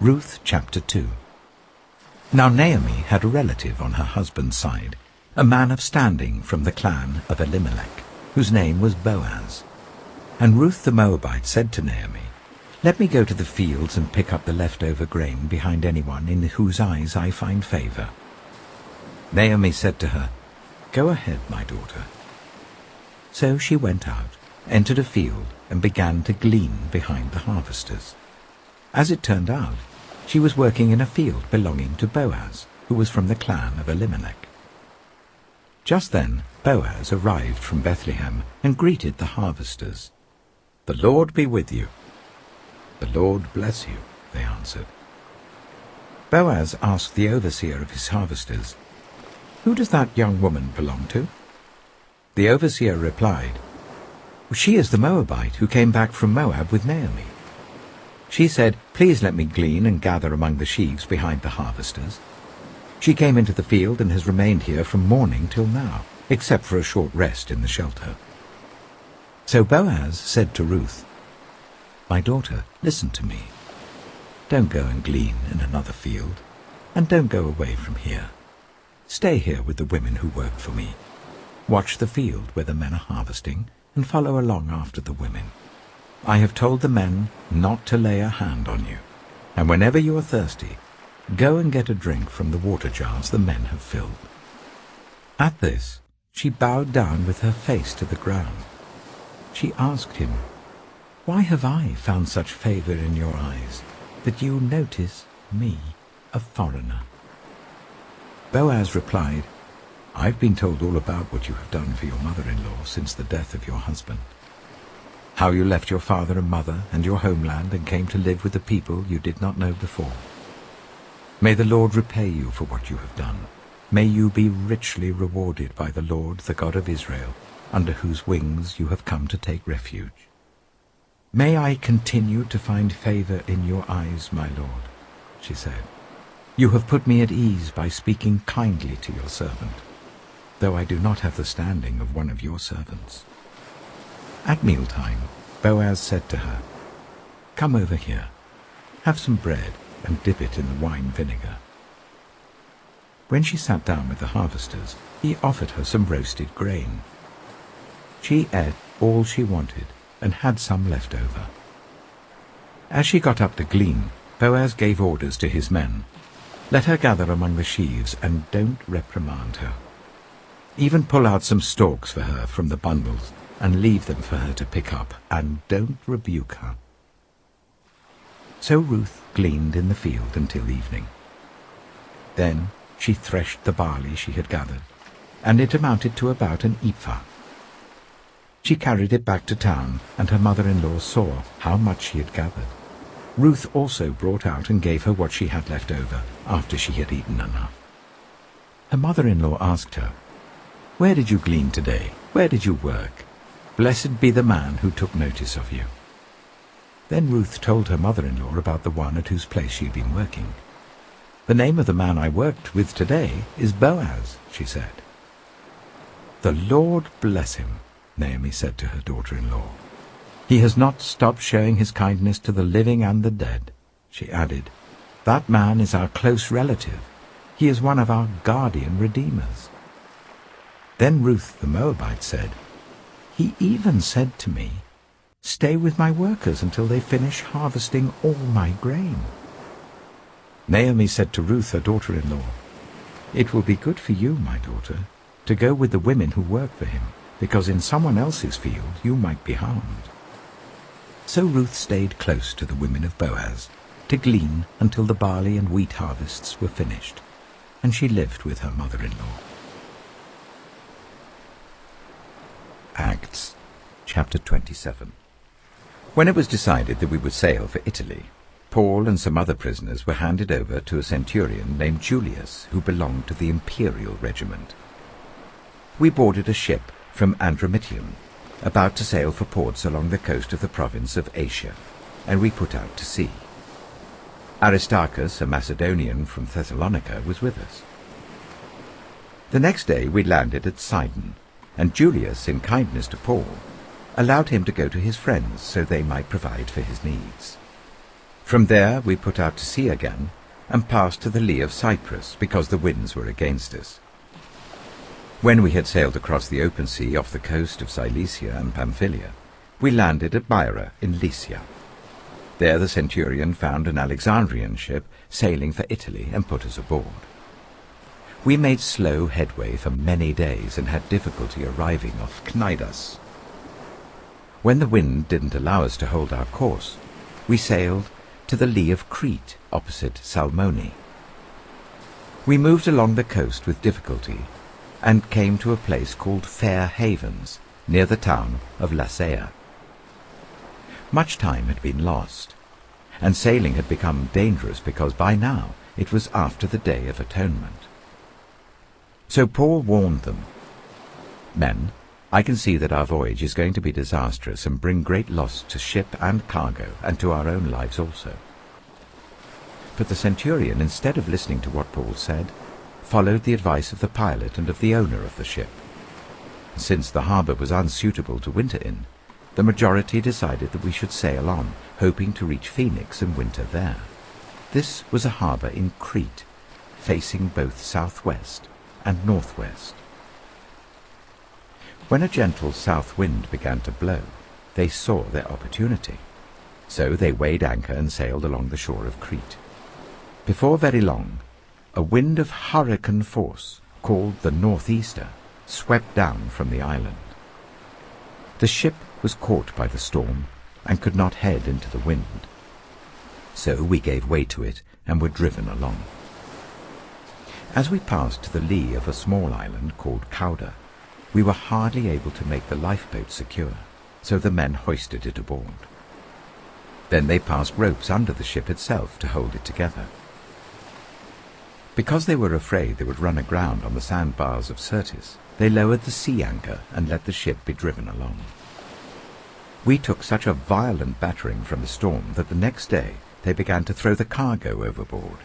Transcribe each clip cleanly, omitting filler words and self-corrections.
Ruth chapter 2. Now Naomi had a relative on her husband's side, a man of standing from the clan of Elimelech, whose name was Boaz. And Ruth the Moabite said to Naomi, "Let me go to the fields and pick up the leftover grain behind anyone in whose eyes I find favor." Naomi said to her, "Go ahead, my daughter." So she went out, entered a field, and began to glean behind the harvesters. As it turned out, she was working in a field belonging to Boaz, who was from the clan of Elimelech. Just then Boaz arrived from Bethlehem and greeted the harvesters. "The Lord be with you." "The Lord bless you," they answered. Boaz asked the overseer of his harvesters, "Who does that young woman belong to?" The overseer replied, "She is the Moabite who came back from Moab with Naomi. She said, 'Please let me glean and gather among the sheaves behind the harvesters.' She came into the field and has remained here from morning till now, except for a short rest in the shelter." So Boaz said to Ruth, "My daughter, listen to me. Don't go and glean in another field, and don't go away from here. Stay here with the women who work for me. Watch the field where the men are harvesting, and follow along after the women. I have told the men not to lay a hand on you, and whenever you are thirsty, go and get a drink from the water jars the men have filled." At this, she bowed down with her face to the ground. She asked him, "Why have I found such favor in your eyes, that you notice me, a foreigner?" Boaz replied, "I've been told all about what you have done for your mother-in-law since the death of your husband. How you left your father and mother and your homeland and came to live with a people you did not know before. May the Lord repay you for what you have done. May you be richly rewarded by the Lord, the God of Israel, under whose wings you have come to take refuge. May I continue to find favor in your eyes, my Lord," she said. "You have put me at ease by speaking kindly to your servant, though I do not have the standing of one of your servants." At mealtime, Boaz said to her, "Come over here, have some bread and dip it in the wine vinegar." When she sat down with the harvesters, he offered her some roasted grain. She ate all she wanted and had some left over. As she got up to glean, Boaz gave orders to his men, "Let her gather among the sheaves and don't reprimand her. Even pull out some stalks for her from the bundles and leave them for her to pick up, and don't rebuke her." So Ruth gleaned in the field until evening. Then she threshed the barley she had gathered, and it amounted to about an ephah. She carried it back to town, and her mother-in-law saw how much she had gathered. Ruth also brought out and gave her what she had left over, after she had eaten enough. Her mother-in-law asked her, "Where did you glean today? Where did you work? Blessed be the man who took notice of you." Then Ruth told her mother-in-law about the one at whose place she had been working. "The name of the man I worked with today is Boaz," she said. "The Lord bless him," Naomi said to her daughter-in-law. "He has not stopped showing his kindness to the living and the dead." She added, "That man is our close relative. He is one of our guardian redeemers." Then Ruth the Moabite said, "He even said to me, 'Stay with my workers until they finish harvesting all my grain.'" Naomi said to Ruth, her daughter-in-law, "It will be good for you, my daughter, to go with the women who work for him, because in someone else's field you might be harmed." So Ruth stayed close to the women of Boaz to glean until the barley and wheat harvests were finished, and she lived with her mother-in-law. Acts chapter 27. When it was decided that we would sail for Italy, Paul and some other prisoners were handed over to a centurion named Julius, who belonged to the imperial regiment. We boarded a ship from Andromitium, about to sail for ports along the coast of the province of Asia, and we put out to sea. Aristarchus, a Macedonian from Thessalonica, was with us. The next day we landed at Sidon, and Julius, in kindness to Paul, allowed him to go to his friends so they might provide for his needs. From there we put out to sea again and passed to the lee of Cyprus, because the winds were against us. When we had sailed across the open sea off the coast of Cilicia and Pamphylia, we landed at Myra in Lycia. There the centurion found an Alexandrian ship sailing for Italy and put us aboard. We made slow headway for many days and had difficulty arriving off Cnidus. When the wind didn't allow us to hold our course, we sailed to the lee of Crete, opposite Salmone. We moved along the coast with difficulty and came to a place called Fair Havens, near the town of Lasea. Much time had been lost, and sailing had become dangerous because by now it was after the Day of Atonement. So Paul warned them, "Men, I can see that our voyage is going to be disastrous and bring great loss to ship and cargo, and to our own lives also." But the centurion, instead of listening to what Paul said, followed the advice of the pilot and of the owner of the ship. Since the harbour was unsuitable to winter in, the majority decided that we should sail on, hoping to reach Phoenix and winter there. This was a harbour in Crete, facing both southwest and northwest. When a gentle south wind began to blow, they saw their opportunity. So they weighed anchor and sailed along the shore of Crete. Before very long, a wind of hurricane force, called the northeaster, swept down from the island. The ship was caught by the storm and could not head into the wind. So we gave way to it and were driven along. As we passed to the lee of a small island called Cauda, we were hardly able to make the lifeboat secure, so the men hoisted it aboard. Then they passed ropes under the ship itself to hold it together. Because they were afraid they would run aground on the sandbars of Syrtis, they lowered the sea anchor and let the ship be driven along. We took such a violent battering from the storm that the next day they began to throw the cargo overboard.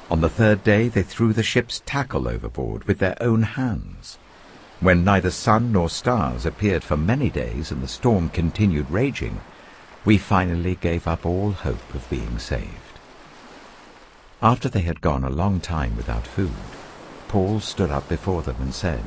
On the third day they threw the ship's tackle overboard with their own hands. When neither sun nor stars appeared for many days and the storm continued raging, we finally gave up all hope of being saved. After they had gone a long time without food, Paul stood up before them and said,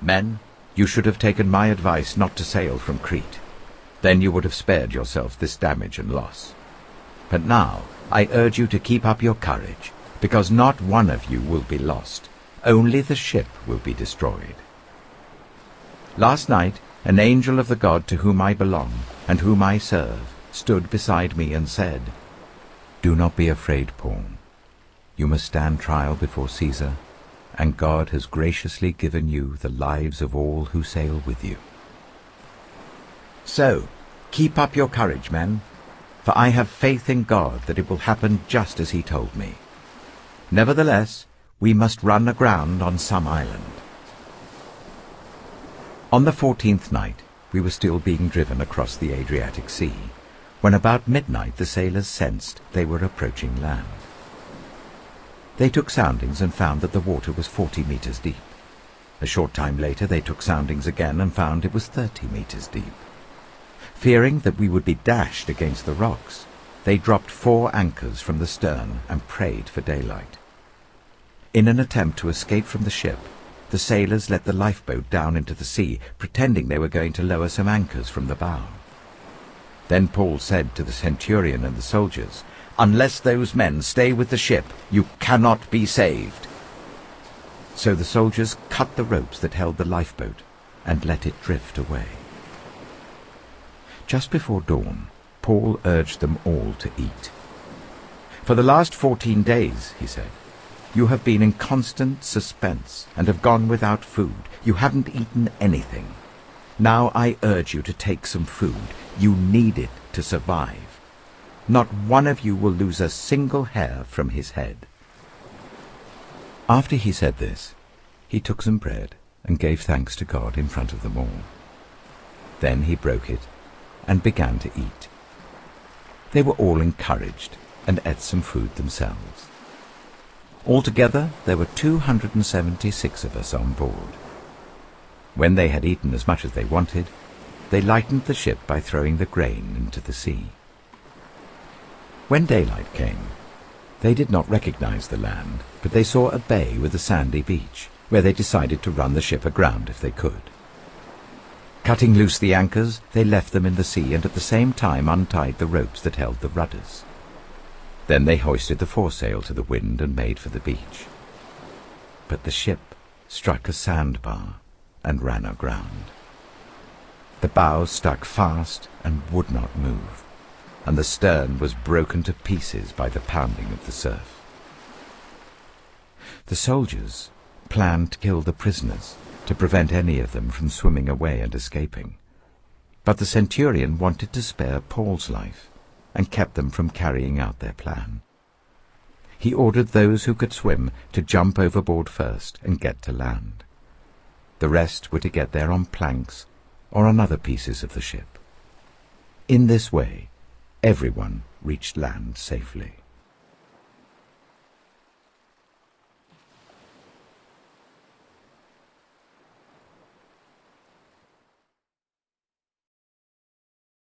"Men, you should have taken my advice not to sail from Crete. Then you would have spared yourselves this damage and loss. But now I urge you to keep up your courage, because not one of you will be lost. Only the ship will be destroyed. Last night an angel of the God to whom I belong and whom I serve stood beside me and said, 'Do not be afraid, Paul. You must stand trial before Caesar, and God has graciously given you the lives of all who sail with you. So, keep up your courage, men, for I have faith in God that it will happen just as he told me. Nevertheless, we must run aground on some island.' On the 14th night, we were still being driven across the Adriatic Sea, when about midnight the sailors sensed they were approaching land. They took soundings and found that the water was 40 meters deep. A short time later they took soundings again and found it was 30 meters deep. Fearing that we would be dashed against the rocks, they dropped 4 anchors from the stern and prayed for daylight. In an attempt to escape from the ship, the sailors let the lifeboat down into the sea, pretending they were going to lower some anchors from the bow. Then Paul said to the centurion and the soldiers, "Unless those men stay with the ship, you cannot be saved." So the soldiers cut the ropes that held the lifeboat and let it drift away. Just before dawn, Paul urged them all to eat. "For the last 14 days, he said, you have been in constant suspense and have gone without food. You haven't eaten anything. Now I urge you to take some food. You need it to survive. Not one of you will lose a single hair from his head." After he said this, he took some bread and gave thanks to God in front of them all. Then he broke it and began to eat. They were all encouraged and ate some food themselves. Altogether, there were 276 of us on board. When they had eaten as much as they wanted, they lightened the ship by throwing the grain into the sea. When daylight came, they did not recognize the land, but they saw a bay with a sandy beach, where they decided to run the ship aground if they could. Cutting loose the anchors, they left them in the sea and at the same time untied the ropes that held the rudders. Then they hoisted the foresail to the wind and made for the beach. But the ship struck a sandbar and ran aground. The bow stuck fast and would not move, and the stern was broken to pieces by the pounding of the surf. The soldiers planned to kill the prisoners to prevent any of them from swimming away and escaping. But the centurion wanted to spare Paul's life and kept them from carrying out their plan. He ordered those who could swim to jump overboard first and get to land. The rest were to get there on planks or on other pieces of the ship. In this way, everyone reached land safely.